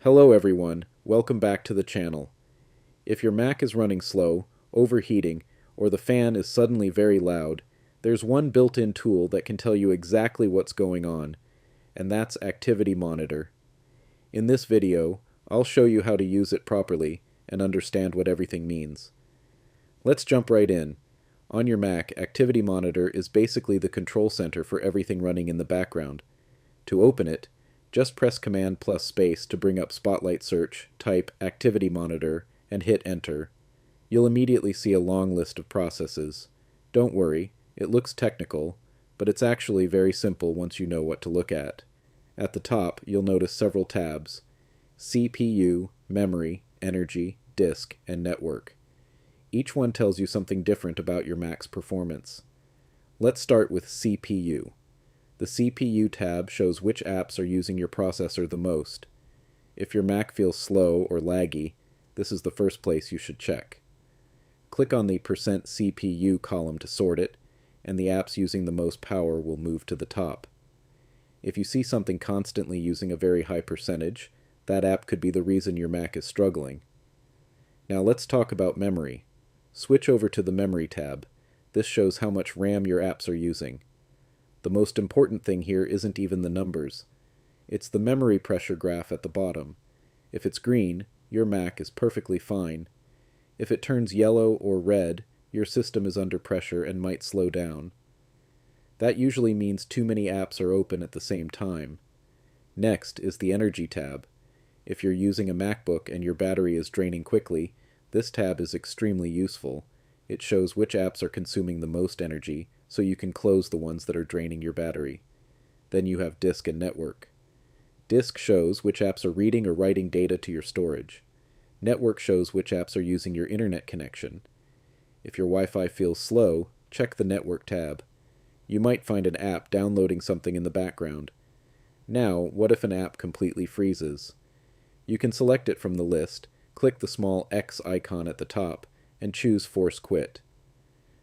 Hello everyone, welcome back to the channel. If your Mac is running slow, overheating, or the fan is suddenly very loud, there's one built-in tool that can tell you exactly what's going on, and that's Activity Monitor. In this video, I'll show you how to use it properly and understand what everything means. Let's jump right in. On your Mac, Activity Monitor is basically the control center for everything running in the background. To open it, just press Command plus Space to bring up Spotlight Search, type Activity Monitor, and hit Enter. You'll immediately see a long list of processes. Don't worry, it looks technical, but it's actually very simple once you know what to look at. At the top, you'll notice several tabs: CPU, Memory, Energy, Disk, and Network. Each one tells you something different about your Mac's performance. Let's start with CPU. The CPU tab shows which apps are using your processor the most. If your Mac feels slow or laggy, this is the first place you should check. Click on the %CPU column to sort it, and the apps using the most power will move to the top. If you see something constantly using a very high percentage, that app could be the reason your Mac is struggling. Now let's talk about memory. Switch over to the Memory tab. This shows how much RAM your apps are using. The most important thing here isn't even the numbers. It's the memory pressure graph at the bottom. If it's green, your Mac is perfectly fine. If it turns yellow or red, your system is under pressure and might slow down. That usually means too many apps are open at the same time. Next is the Energy tab. If you're using a MacBook and your battery is draining quickly, this tab is extremely useful. It shows which apps are consuming the most energy, so you can close the ones that are draining your battery. Then you have Disk and Network. Disk shows which apps are reading or writing data to your storage. Network shows which apps are using your internet connection. If your Wi-Fi feels slow, check the Network tab. You might find an app downloading something in the background. Now, what if an app completely freezes? You can select it from the list, click the small X icon at the top, and choose Force Quit.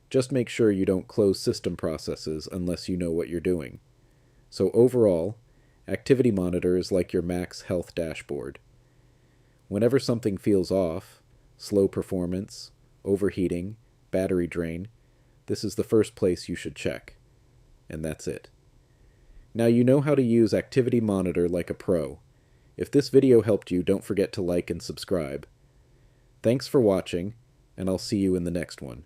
Just make sure you don't close system processes unless you know what you're doing. So overall, Activity Monitor is like your Mac's health dashboard. Whenever something feels off, slow performance, overheating, battery drain, this is the first place you should check. And that's it. Now you know how to use Activity Monitor like a pro. If this video helped you, don't forget to like and subscribe. Thanks for watching, and I'll see you in the next one.